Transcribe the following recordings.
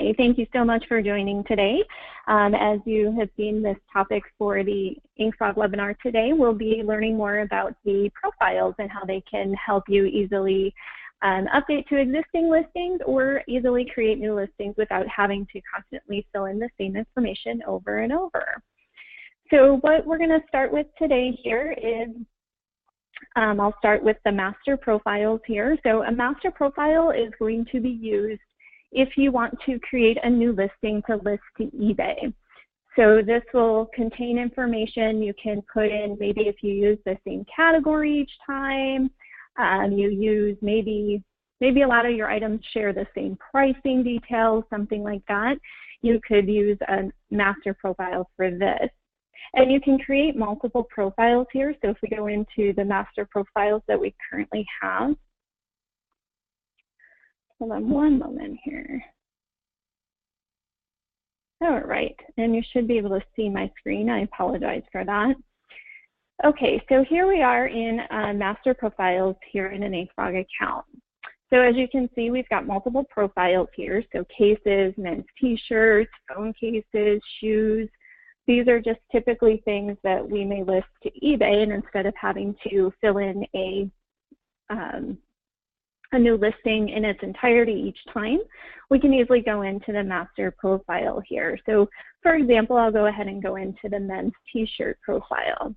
Okay, thank you so much for joining today. As you have seen, this topic for the InkFrog webinar today, we'll be learning more about the profiles and how they can help you easily update to existing listings or easily create new listings without having to constantly fill in the same information over and over. So what we're going to start with today here is I'll start with the master profiles here. So a master profile is going to be used if you want to create a new listing to list to eBay. So this will contain information you can put in, maybe if you use the same category each time, you use maybe a lot of your items share the same pricing details, something like that. You could use a master profile for this. And you can create multiple profiles here. So if we go into the master profiles that we currently have, hold on one moment here. All right, and you should be able to see my screen. I apologize for that. Okay, so here we are in master profiles here in an inkFrog account. So as you can see, we've got multiple profiles here. So cases, men's t-shirts, phone cases, shoes. These are just typically things that we may list to eBay, and instead of having to fill in a new listing in its entirety each time, we can easily go into the master profile here. So for example, I'll go ahead and go into the men's t-shirt profile.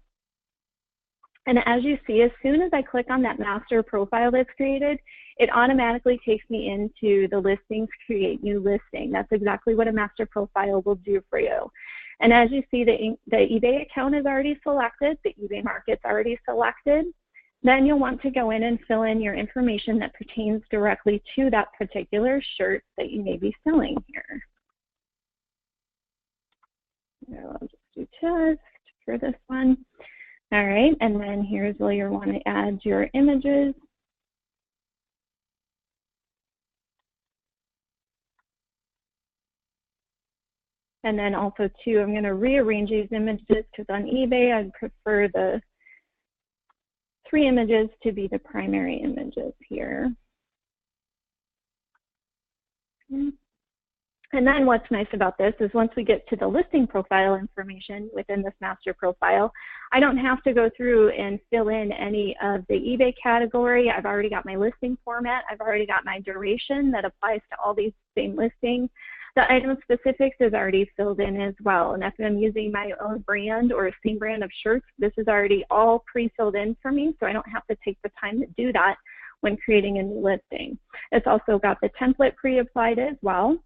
And as you see, as soon as I click on that master profile that's created, it automatically takes me into the listings, create new listing. That's exactly what a master profile will do for you. And as you see, the eBay account is already selected, the eBay market's already selected. Then you'll want to go in and fill in your information that pertains directly to that particular shirt that you may be selling here. So I'll just do test for this one. All right, and then here's where you'll want to add your images. And then also too, I'm going to rearrange these images because on eBay, I'd prefer the 3 images to be the primary images here. And then what's nice about this is once we get to the listing profile information within this master profile, I don't have to go through and fill in any of the eBay category. I've already got my listing format. I've already got my duration that applies to all these same listings. The item specifics is already filled in as well. And if I'm using my own brand or a same brand of shirts, this is already all pre-filled in for me, so I don't have to take the time to do that when creating a new listing. It's also got the template pre-applied as well.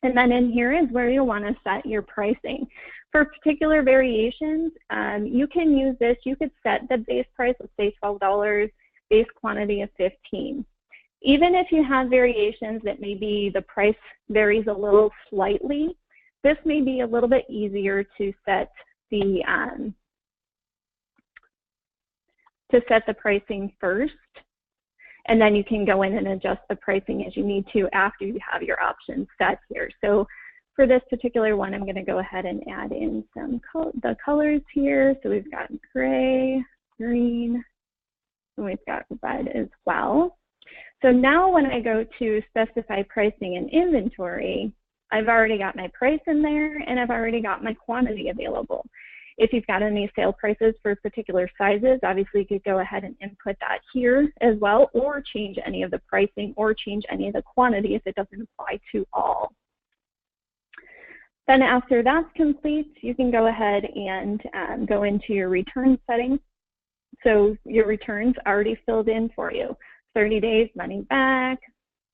And then in here is where you'll want to set your pricing. For particular variations, you can use this. You could set the base price, let's say $12, base quantity of 15. Even if you have variations that maybe the price varies a little slightly, this may be a little bit easier to set the pricing first, and then you can go in and adjust the pricing as you need to after you have your options set here. So for this particular one, I'm going to go ahead and add in the colors here. So we've got gray, green, and we've got red as well. So now when I go to specify pricing and inventory, I've already got my price in there and I've already got my quantity available. If you've got any sale prices for particular sizes, obviously you could go ahead and input that here as well, or change any of the pricing or change any of the quantity if it doesn't apply to all. Then after that's complete, you can go ahead and go into your return settings. So your returns already filled in for you. 30 days, money back,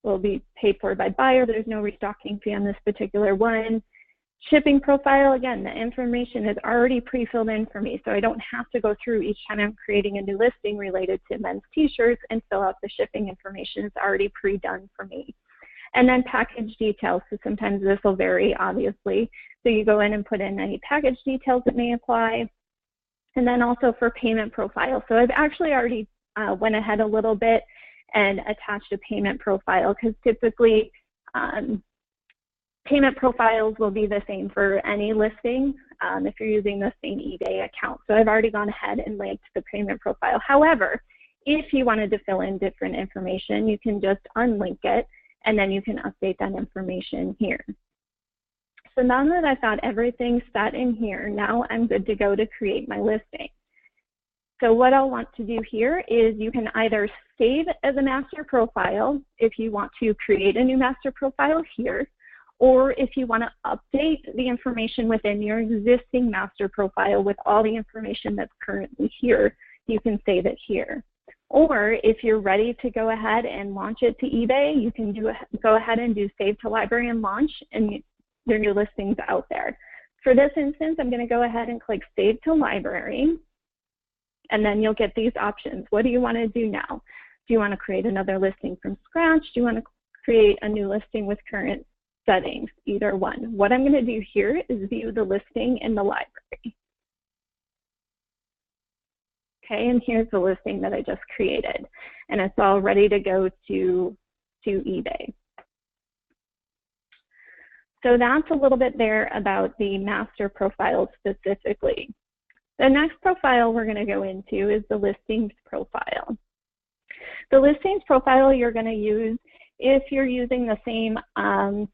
will be paid for by buyer. There's no restocking fee on this particular one. Shipping profile, again, the information is already pre-filled in for me, so I don't have to go through each time I'm creating a new listing related to men's t-shirts and fill out the shipping information. It's already pre-done for me. And then package details, so sometimes this will vary, obviously. So you go in and put in any package details that may apply. And then also for payment profile. So I've actually already went ahead a little bit and attached a payment profile, because typically payment profiles will be the same for any listing if you're using the same eBay account. So I've already gone ahead and linked the payment profile. However, if you wanted to fill in different information, you can just unlink it and then you can update that information here. So now that I've got everything set in here, now I'm good to go to create my listing. So what I'll want to do here is you can either save as a master profile if you want to create a new master profile here, or if you want to update the information within your existing master profile with all the information that's currently here, you can save it here. Or if you're ready to go ahead and launch it to eBay, you can go ahead and do save to library and launch, and your new listings out there. For this instance, I'm going to go ahead and click save to library, and then you'll get these options. What do you want to do now? Do you want to create another listing from scratch? Do you want to create a new listing with current settings? Either one. What I'm going to do here is view the listing in the library. Okay, and here's the listing that I just created, and it's all ready to go to eBay. So that's a little bit there about the master profile specifically. The next profile we're going to go into is the listings profile. The listings profile you're going to use if you're using the same,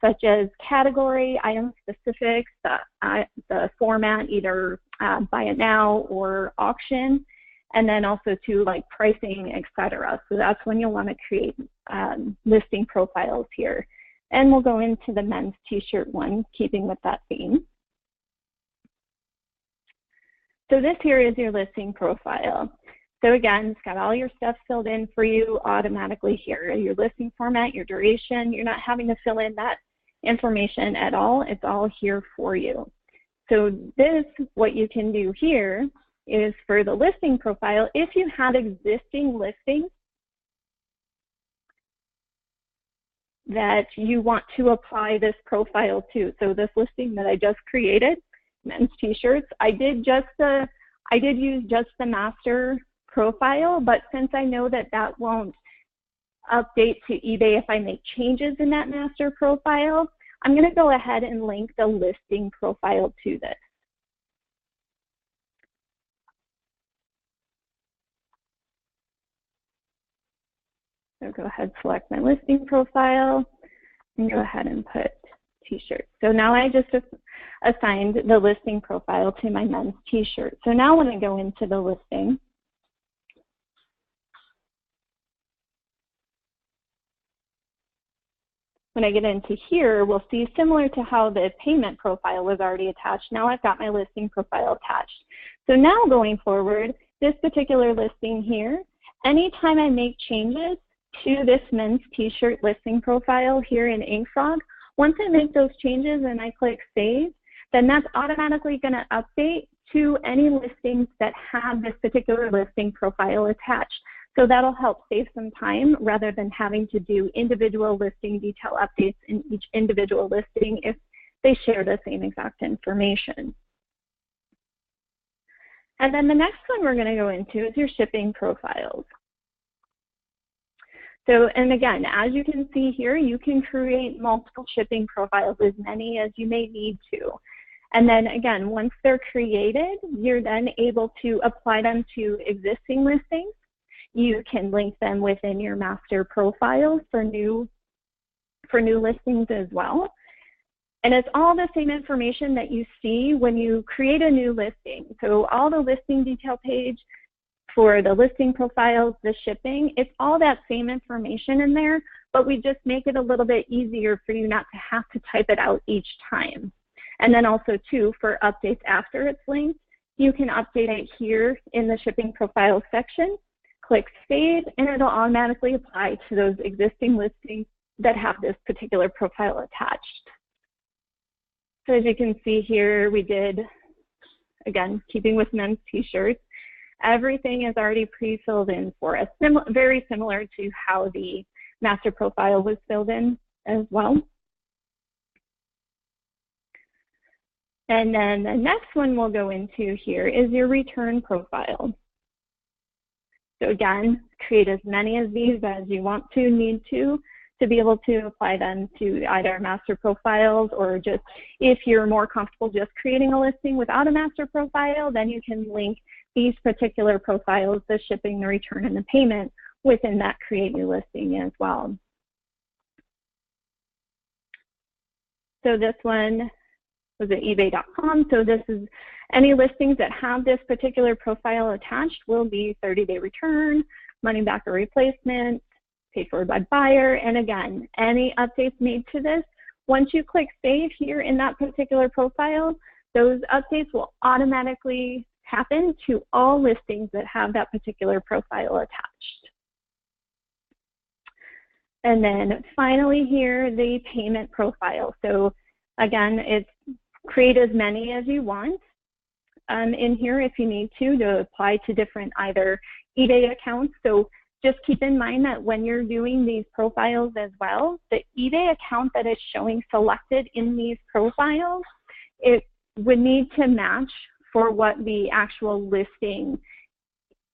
such as category, item specifics, the format, either buy it now or auction, and then also to like pricing, etc. So that's when you'll want to create listing profiles here. And we'll go into the men's t-shirt one, keeping with that theme. So this here is your listing profile. So again, it's got all your stuff filled in for you automatically here. Your listing format, your duration, you're not having to fill in that information at all. It's all here for you. So this, what you can do here is for the listing profile, if you have existing listings that you want to apply this profile to. So this listing that I just created, men's t-shirts, I did use just the master profile, but since I know that that won't update to eBay if I make changes in that master profile, I'm going to go ahead and link the listing profile to this. So go ahead, select my listing profile, and go ahead and put t-shirts. So now I just assigned the listing profile to my men's t-shirt. So now when I go into the listing, when I get into here, we'll see similar to how the payment profile was already attached. Now I've got my listing profile attached. So now going forward, this particular listing here, anytime I make changes to this men's t-shirt listing profile here in inkFrog, once I make those changes and I click save, then that's automatically going to update to any listings that have this particular listing profile attached. So that'll help save some time rather than having to do individual listing detail updates in each individual listing if they share the same exact information. And then the next one we're going to go into is your shipping profiles. So, and again, as you can see here, you can create multiple shipping profiles, as many as you may need to. And then again, once they're created, you're then able to apply them to existing listings. You can link them within your master profiles for new listings as well. And it's all the same information that you see when you create a new listing. So all the listing detail page, for the listing profiles, the shipping, it's all that same information in there, but we just make it a little bit easier for you not to have to type it out each time. And then also too, for updates after it's linked, you can update it here in the shipping profiles section, click save, and it'll automatically apply to those existing listings that have this particular profile attached. So as you can see here, we did, again, keeping with men's t-shirts, everything is already pre-filled in for us, very similar to how the master profile was filled in as well. And then the next one we'll go into here is your return profile. So again, create as many of these as you want to, need to be able to apply them to either master profiles, or just if you're more comfortable just creating a listing without a master profile, then you can link these particular profiles, the shipping, the return, and the payment within that create new listing as well. So this one was at ebay.com. So this is any listings that have this particular profile attached will be 30-day return, money back or replacement, paid for by buyer. And again, any updates made to this, once you click save here in that particular profile, those updates will automatically happen to all listings that have that particular profile attached. And then finally here, the payment profile. So again, it's create as many as you want in here if you need to apply to different either eBay accounts. So just keep in mind that when you're doing these profiles as well, the eBay account that is showing selected in these profiles, it would need to match for what the actual listing,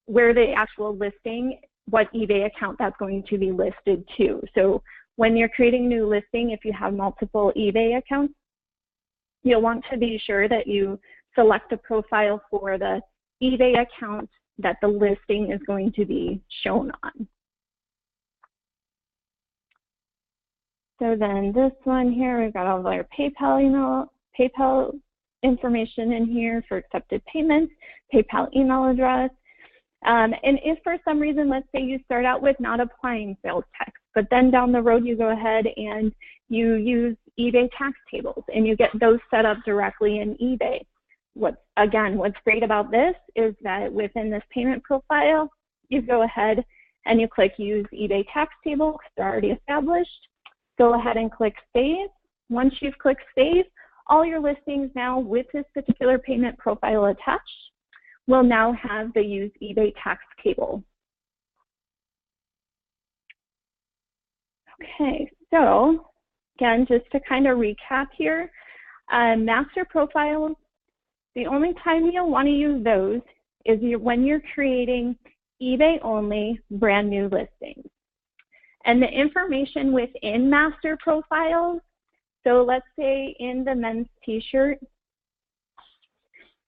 where the actual listing, what eBay account that's going to be listed to. So when you're creating a new listing, if you have multiple eBay accounts, you'll want to be sure that you select a profile for the eBay account that the listing is going to be shown on. So then this one here, we've got all of our PayPal information in here for accepted payments, PayPal email address. And if for some reason, let's say you start out with not applying sales tax, but then down the road you go ahead and you use eBay tax tables and you get those set up directly in eBay. What's great about this is that within this payment profile, you go ahead and you click use eBay tax table because they're already established. Go ahead and click save. Once you've clicked save, all your listings now with this particular payment profile attached will now have the use eBay tax table. Okay, so again, just to kind of recap here, master profiles, the only time you'll want to use those is when you're creating eBay-only brand new listings. And the information within master profiles, so let's say in the men's t-shirt,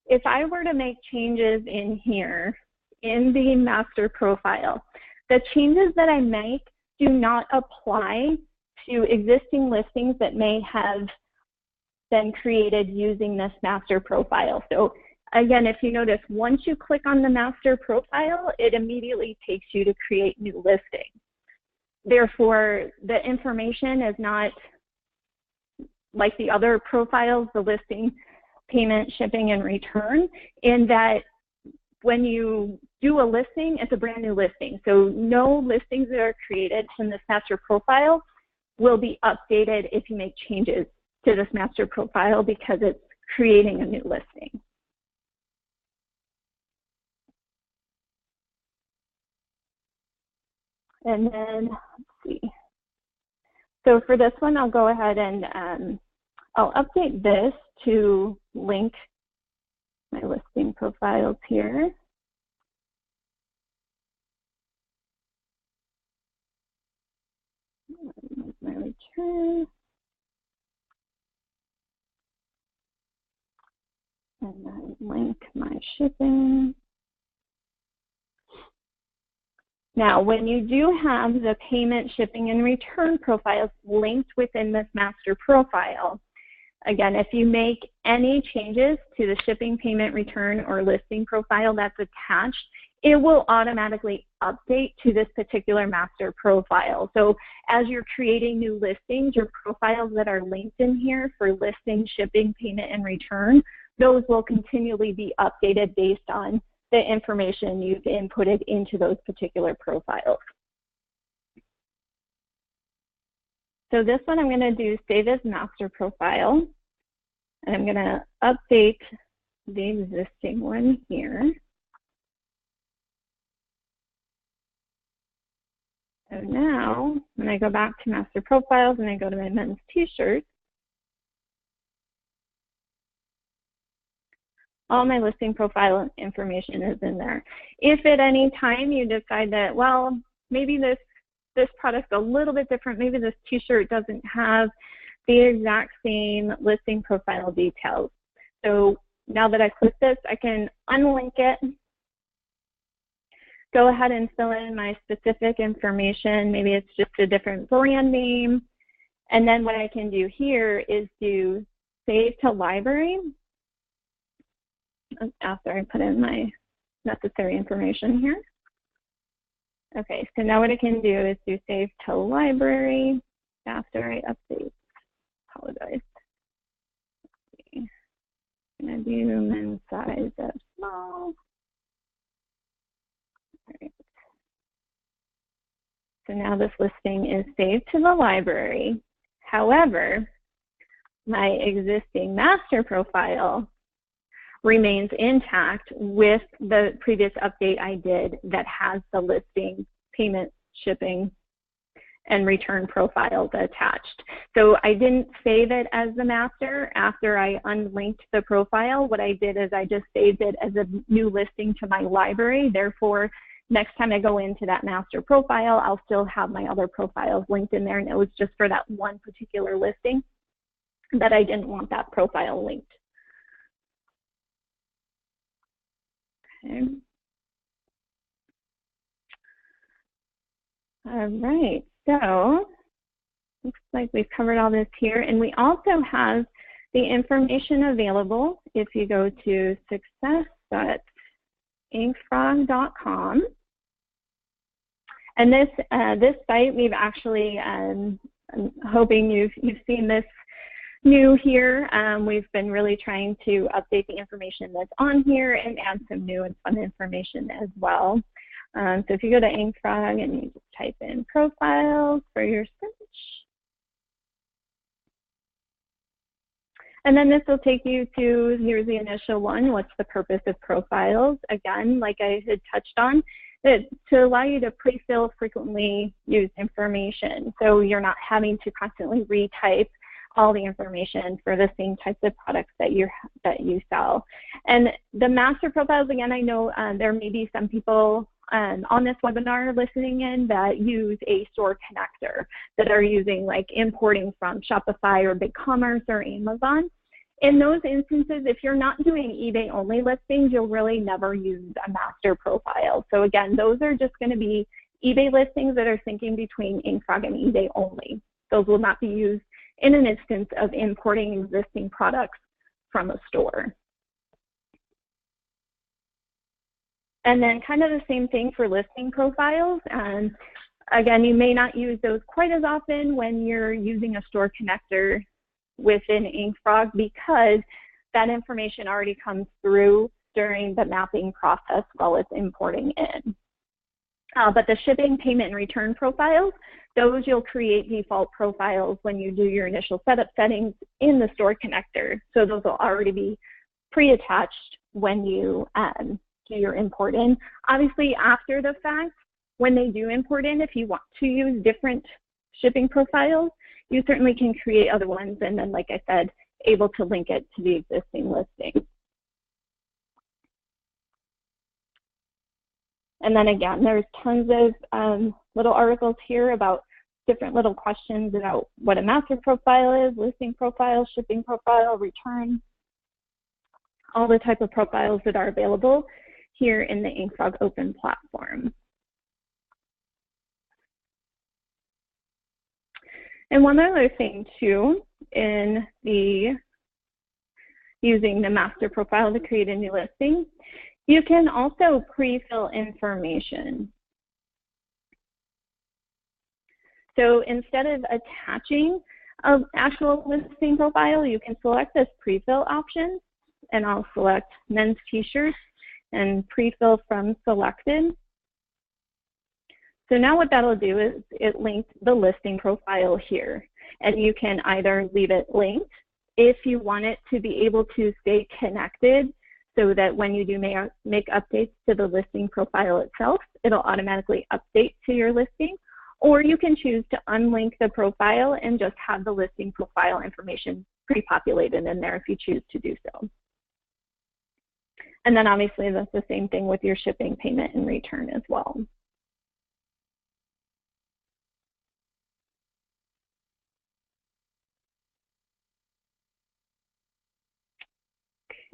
if I were to make changes in here in the master profile, the changes that I make do not apply to existing listings that may have been created using this master profile. So again, if you notice, once you click on the master profile, it immediately takes you to create new listings. Therefore, the information is not like the other profiles, the listing, payment, shipping, and return, in that when you do a listing, it's a brand new listing. So no listings that are created from this master profile will be updated if you make changes to this master profile because it's creating a new listing. And then, let's see. So for this one, I'll go ahead and I'll update this to link my listing profiles here. Here's my return. And then link my shipping. Now, when you do have the payment, shipping, and return profiles linked within this master profile, again, if you make any changes to the shipping, payment, return, or listing profile that's attached, it will automatically update to this particular master profile. So as you're creating new listings, your profiles that are linked in here for listing, shipping, payment, and return, those will continually be updated based on the information you've inputted into those particular profiles. So this one I'm going to do save as master profile, and I'm going to update the existing one here. So now when I go back to master profiles and I go to my men's t-shirt, all my listing profile information is in there. If at any time you decide that, well, maybe this product's a little bit different, maybe this t-shirt doesn't have the exact same listing profile details. So now that I click this, I can unlink it, go ahead and fill in my specific information. Maybe it's just a different brand name, And then what I can do here is do save to library after I put in my necessary information here. Okay, so now what I can do is do save to library after I update. Apologize. I'm going to do min size of small. All right. So now this listing is saved to the library. However, my existing master profile remains intact with the previous update I did that has the listing, payment, shipping, and return profiles attached. So I didn't save it as the master after I unlinked the profile. What I did is I just saved it as a new listing to my library. Therefore, next time I go into that master profile, I'll still have my other profiles linked in there, and it was just for that one particular listing that I didn't want that profile linked. Okay. All right, so looks like we've covered all this here, and we also have the information available if you go to success.inkFrog.com. And this site, we've actually, I'm hoping you've seen this new here. We've been really trying to update the information that's on here and add some new and fun information as well. So if you go to inkFrog and you just type in profiles for your search, and then this will take you to, here's the initial one, what's the purpose of profiles? Again, like I had touched on, to allow you to pre-fill frequently used information. So you're not having to constantly retype all the information for the same types of products that you sell. And the master profiles, again, I know there may be some people on this webinar listening in that use a store connector, that are using like importing from Shopify or BigCommerce or Amazon. In those instances, if you're not doing eBay only listings, you'll really never use a master profile. So again, those are just going to be eBay listings that are syncing between inkFrog and eBay only. Those will not be used in an instance of importing existing products from a store. And then kind of the same thing for listing profiles. Again, you may not use those quite as often when you're using a store connector within inkFrog, because that information already comes through during the mapping process while it's importing in. But the shipping, payment, and return profiles, those you'll create default profiles when you do your initial setup settings in the store connector. So those will already be pre-attached when you do your import in. Obviously, after the fact, when they do import in, if you want to use different shipping profiles, you certainly can create other ones, and then, like I said, able to link it to the existing listing. And then again, there's tons of little articles here about different little questions about what a master profile is, listing profile, shipping profile, return, all the type of profiles that are available here in the inkFrog Open platform. And one other thing too, in the using the master profile to create a new listing, you can also pre-fill information. So instead of attaching an actual listing profile, you can select this pre-fill option, and I'll select men's t-shirts and pre-fill from selected. So now what that'll do is it links the listing profile here, and you can either leave it linked if you want it to be able to stay connected, so that when you do make updates to the listing profile itself, it'll automatically update to your listing. Or you can choose to unlink the profile and just have the listing profile information pre-populated in there if you choose to do so. And then obviously that's the same thing with your shipping, payment, and return as well.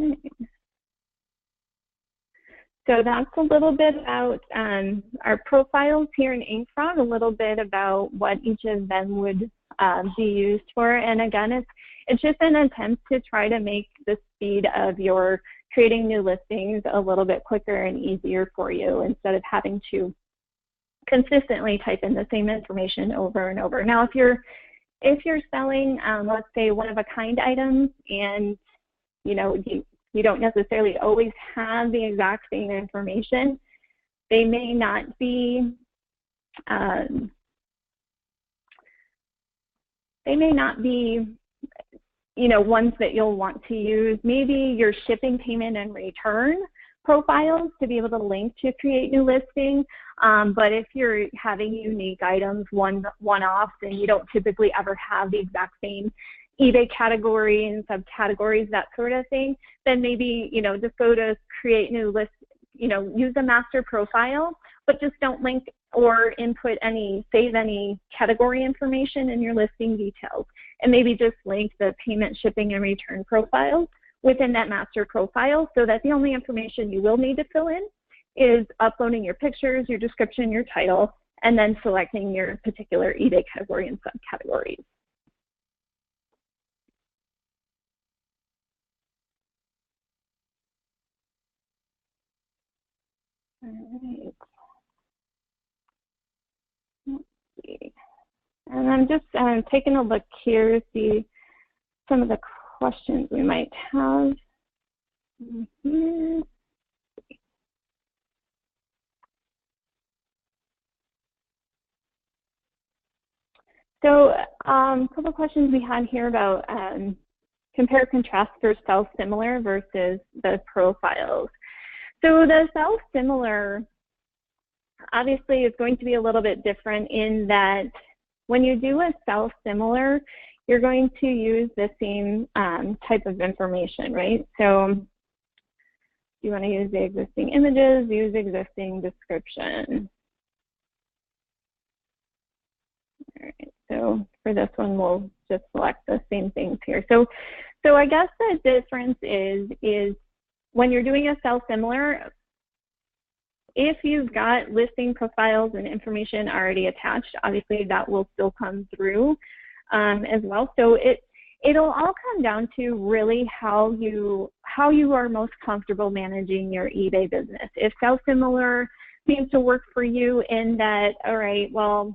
Okay. So that's a little bit about our profiles here in inkFrog, a little bit about what each of them would be used for. And again, it's just an attempt to try to make the speed of your creating new listings a little bit quicker and easier for you instead of having to consistently type in the same information over and over. Now, if you're selling, let's say, one-of-a-kind items, and you don't necessarily always have the exact same information, they may not be ones that you'll want to use. Maybe your shipping, payment, and return profiles to be able to link to create new listings. But if you're having unique items, one-offs, and you don't typically ever have the exact same eBay category and subcategories, that sort of thing, then maybe, just go to create new list, use a master profile, but just don't link or save any category information in your listing details. And maybe just link the payment, shipping, and return profiles within that master profile, so that the only information you will need to fill in is uploading your pictures, your description, your title, and then selecting your particular eBay category and subcategories. All right. Let's see. And I'm just taking a look here to see some of the questions we might have. So a couple questions we had here about compare contrast for self-similar versus the profiles. So the self-similar obviously is going to be a little bit different in that when you do a self-similar, you're going to use the same type of information, right? So you want to use the existing images, use existing description. All right, so for this one, we'll just select the same things here. So I guess the difference is when you're doing a self-similar, if you've got listing profiles and information already attached, obviously that will still come through as well. So it'll all come down to really how you are most comfortable managing your eBay business. If self-similar seems to work for you in that, all right, well,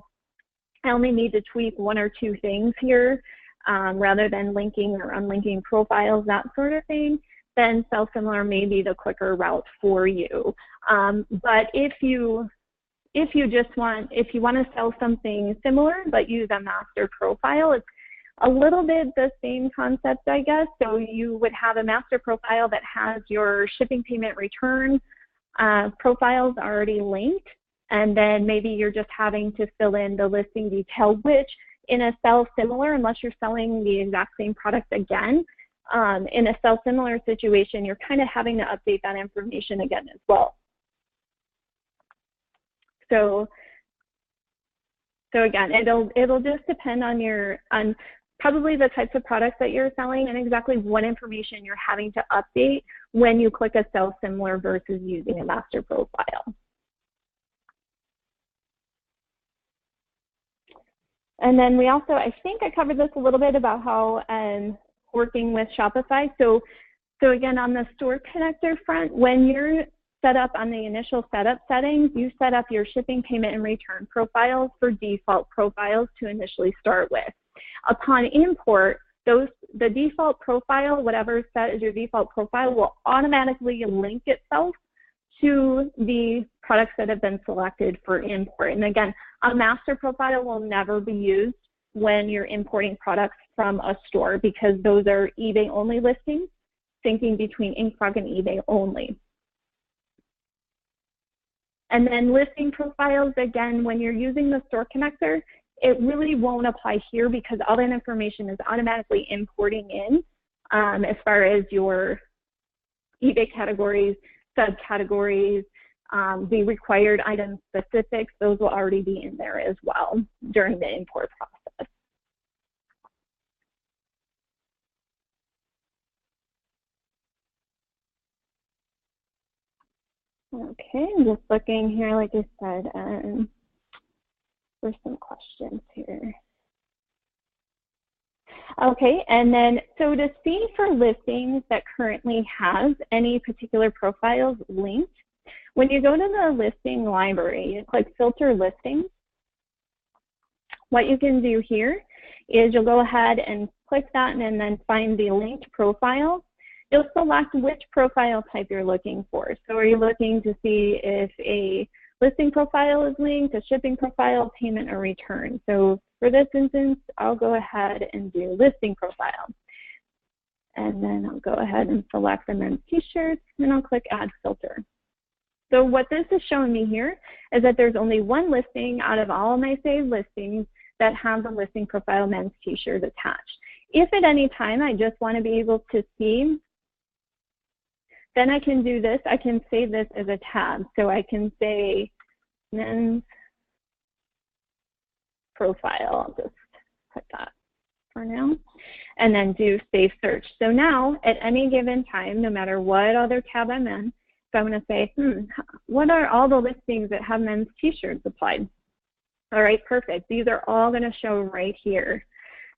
I only need to tweak one or two things here rather than linking or unlinking profiles, that sort of thing, then self-similar may be the quicker route for you. But if you want to sell something similar but use a master profile, it's a little bit the same concept, I guess. So you would have a master profile that has your shipping, payment, return profiles already linked, and then maybe you're just having to fill in the listing detail, which in a self-similar, unless you're selling the exact same product again, in a self-similar situation, you're kind of having to update that information again as well. So again, it'll just depend on probably the types of products that you're selling and exactly what information you're having to update when you click a self-similar versus using a master profile. And then we also, I think I covered this a little bit about how working with Shopify. So again, on the store connector front, when you're set up on the initial setup settings, you set up your shipping, payment, and return profiles for default profiles to initially start with. Upon import, the default profile, whatever is set as your default profile, will automatically link itself to the products that have been selected for import. And again, a master profile will never be used when you're importing products from a store because those are eBay only listings, syncing between InkFrog and eBay only. And then listing profiles, again, when you're using the store connector, it really won't apply here because all that information is automatically importing in as far as your eBay categories, subcategories, the required item specifics, those will already be in there as well during the import process. Okay, I'm just looking here, like I said, for some questions here. Okay, and then so to see for listings that currently has any particular profiles linked, when you go to the listing library, you click filter listings. What you can do here is you'll go ahead and click that and then find the linked profile. You'll select which profile type you're looking for. So are you looking to see if a listing profile is linked, a shipping profile, payment, or return? So for this instance, I'll go ahead and do listing profile. And then I'll go ahead and select the men's t-shirts, and I'll click add filter. So what this is showing me here is that there's only one listing out of all my saved listings that have the listing profile men's t-shirt attached. If at any time I just want to be able to see, then I can do this. I can save this as a tab. So I can say men's profile. I'll just put that for now. And then do save search. So now at any given time, no matter what other tab I'm in, so I'm going to say, what are all the listings that have men's t-shirts applied? All right, perfect. These are all going to show right here.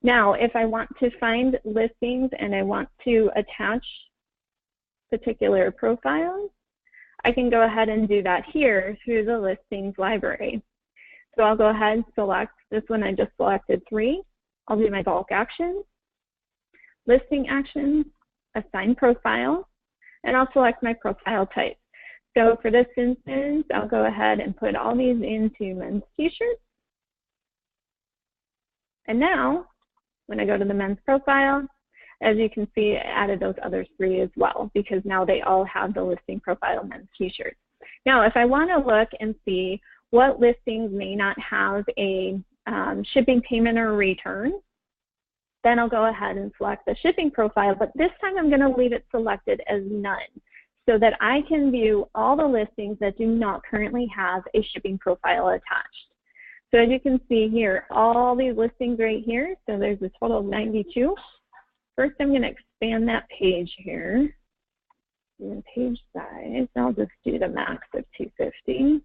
Now, if I want to find listings and I want to attach particular profiles, I can go ahead and do that here through the listings library. So I'll go ahead and select this one. I just selected 3. I'll do my bulk actions, listing actions, assign profile, and I'll select my profile type. So for this instance, I'll go ahead and put all these into men's t-shirts. And now, when I go to the men's profile, as you can see, I added those other 3 as well, because now they all have the listing profile men's t-shirts. Now, if I want to look and see what listings may not have a shipping, payment, or return, then I'll go ahead and select the shipping profile, but this time I'm going to leave it selected as none so that I can view all the listings that do not currently have a shipping profile attached. So as you can see here, all these listings right here, so there's a total of 92. First, I'm going to expand that page here. And page size, I'll just do the max of 250.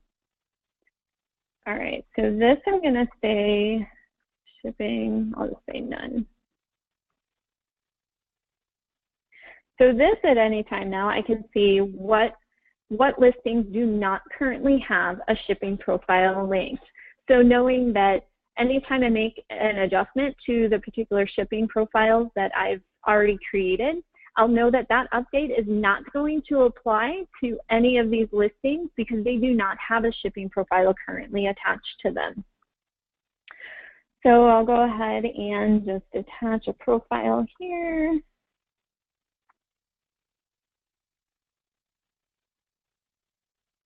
All right, so this I'm going to say shipping, I'll just say none. So this at any time now, I can see what listings do not currently have a shipping profile linked. So knowing that anytime I make an adjustment to the particular shipping profiles that I've already created, I'll know that that update is not going to apply to any of these listings because they do not have a shipping profile currently attached to them. So I'll go ahead and just attach a profile here.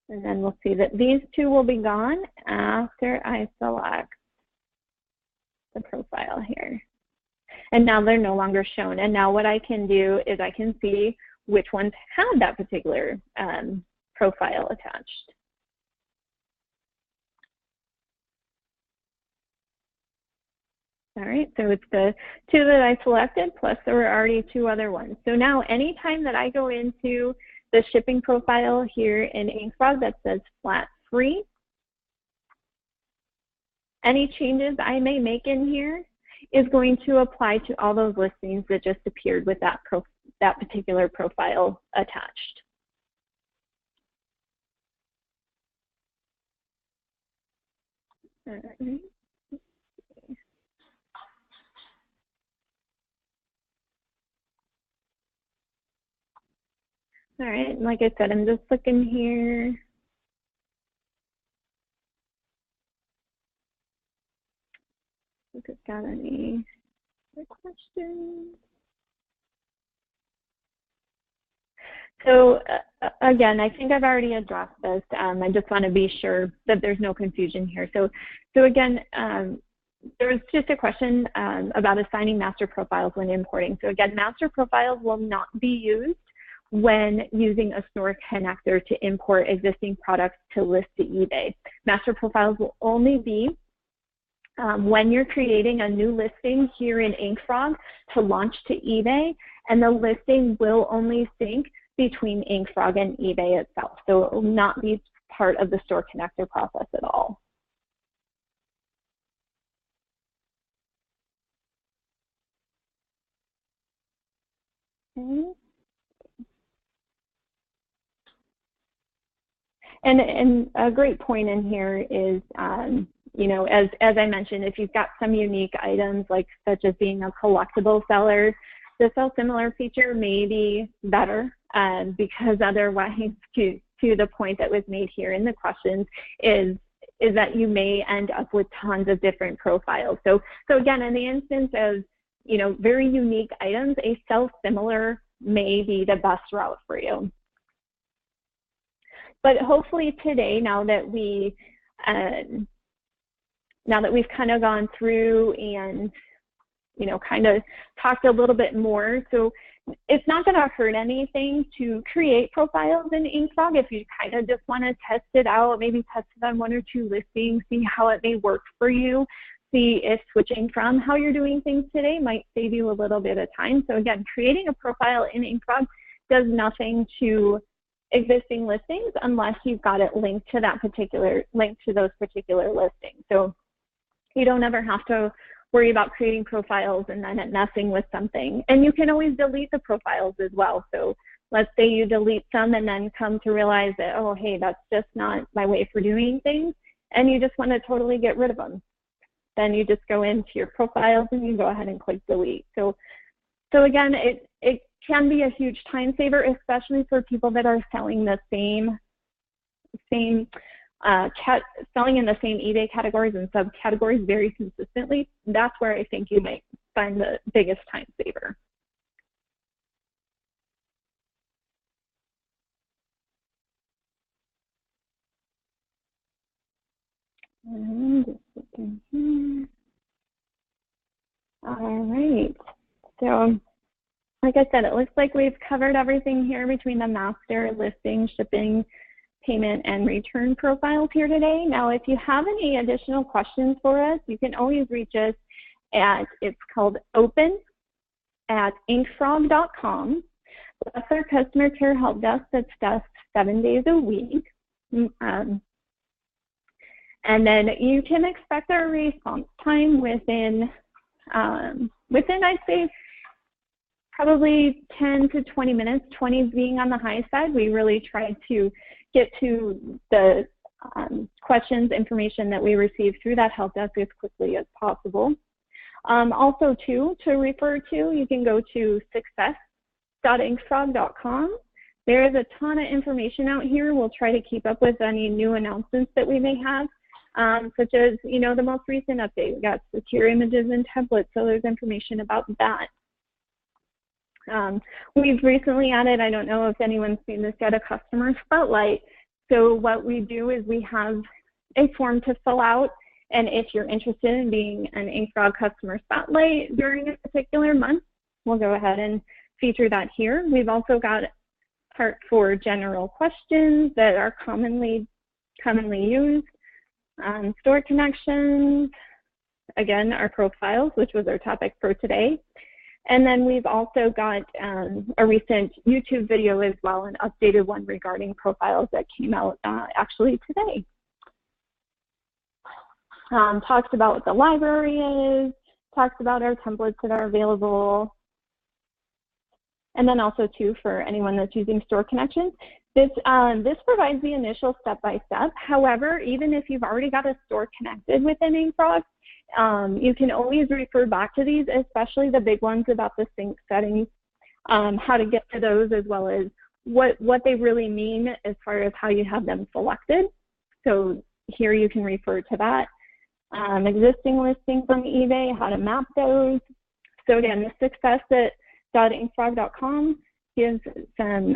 And then we'll see that these 2 will be gone after I select the profile here. And now they're no longer shown. And now what I can do is I can see which ones have that particular profile attached. All right, so it's the 2 that I selected, plus there were already 2 other ones. So now anytime that I go into the shipping profile here in InkFrog that says flat free, any changes I may make in here is going to apply to all those listings that just appeared with that particular profile attached. All right. All right, like I said, I'm just looking here. If it's got any other questions. So again, I think I've already addressed this. I just want to be sure that there's no confusion here. So again, there was just a question about assigning master profiles when importing. So again, master profiles will not be used when using a store connector to import existing products to list to eBay. Master profiles will only be when you're creating a new listing here in InkFrog to launch to eBay, and the listing will only sync between InkFrog and eBay itself. So it will not be part of the store connector process at all. Okay. And a great point in here is, you know, as I mentioned, if you've got some unique items, like such as being a collectible seller, the Selfsimilar feature may be better, because otherwise, to the point that was made here in the questions, is that you may end up with tons of different profiles. So again, in the instance of, you know, very unique items, a Selfsimilar may be the best route for you. But hopefully today, now that we've kind of gone through and, you know, kind of talked a little bit more, so it's not going to hurt anything to create profiles in inkFrog if you kind of just want to test it out, maybe test it on 1 or 2 listings, see how it may work for you, see if switching from how you're doing things today might save you a little bit of time. So again, creating a profile in inkFrog does nothing to existing listings unless you've got it linked to that particular link to those particular listings. So you don't ever have to worry about creating profiles and then it messing with something. And you can always delete the profiles as well. So let's say you delete some and then come to realize that, oh, hey, that's just not my way for doing things, and you just want to totally get rid of them. Then you just go into your profiles and you go ahead and click delete. So again, it can be a huge time saver, especially for people that are selling the same selling in the same eBay categories and subcategories very consistently. That's where I think you might find the biggest time saver. And just looking here. All right. So, like I said, it looks like we've covered everything here between the master, listing, shipping, payment, and return profiles here today. Now, if you have any additional questions for us, you can always reach us at, it's called open@inkFrog.com. That's our customer care help desk that's staffed 7 days a week. And then you can expect our response time within I'd say, probably 10 to 20 minutes, 20 being on the high side. We really try to get to the questions, information that we receive through that help desk as quickly as possible. Also, too, to refer to, you can go to success.inkfrog.com. There is a ton of information out here. We'll try to keep up with any new announcements that we may have, such as, you know, the most recent update. We got secure images and templates, so there's information about that. We've recently added, I don't know if anyone's seen this yet, a customer spotlight. So what we do is we have a form to fill out, and if you're interested in being an inkFrog customer spotlight during a particular month, we'll go ahead and feature that here. We've also got a part for general questions that are commonly used, store connections, again, our profiles, which was our topic for today. And then we've also got a recent YouTube video as well, an updated one regarding profiles that came out actually today. Talks about what the library is, talks about our templates that are available. And then also too, for anyone that's using store connections, this provides the initial step-by-step. However, even if you've already got a store connected within inkFrog, you can always refer back to these, especially the big ones about the sync settings, how to get to those, as well as what they really mean as far as how you have them selected. So here you can refer to that. Existing listings on eBay, how to map those. So again, the success.inkfrog.com gives some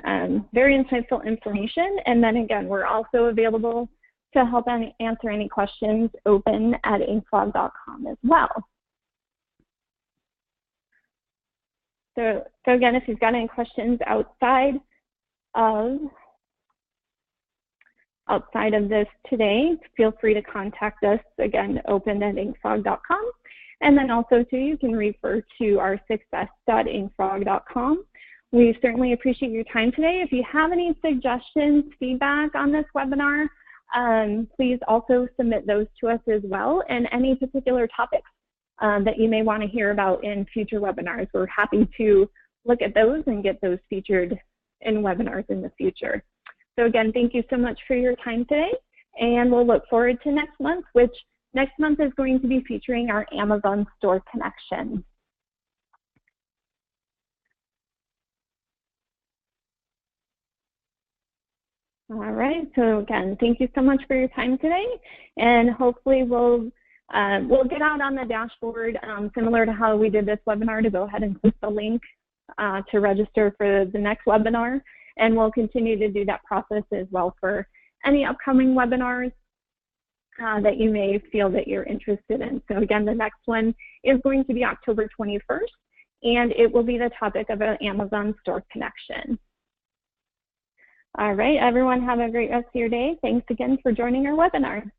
very insightful information. And then again, we're also available to help answer any questions, open@inkfrog.com as well. So again, if you've got any questions outside of this today, feel free to contact us, again, open@inkfrog.com. And then also, too, you can refer to our success.inkfrog.com. We certainly appreciate your time today. If you have any suggestions, feedback on this webinar, please also submit those to us as well, and any particular topics that you may want to hear about in future webinars. We're happy to look at those and get those featured in webinars in the future. So again, thank you so much for your time today, and we'll look forward to next month, which next month is going to be featuring our Amazon store connection. All right, so again, thank you so much for your time today, and hopefully we'll get out on the dashboard similar to how we did this webinar to go ahead and click the link to register for the next webinar, and we'll continue to do that process as well for any upcoming webinars that you may feel that you're interested in. So again, the next one is going to be October 21st, and it will be the topic of an Amazon store connection. All right, everyone, have a great rest of your day. Thanks again for joining our webinar.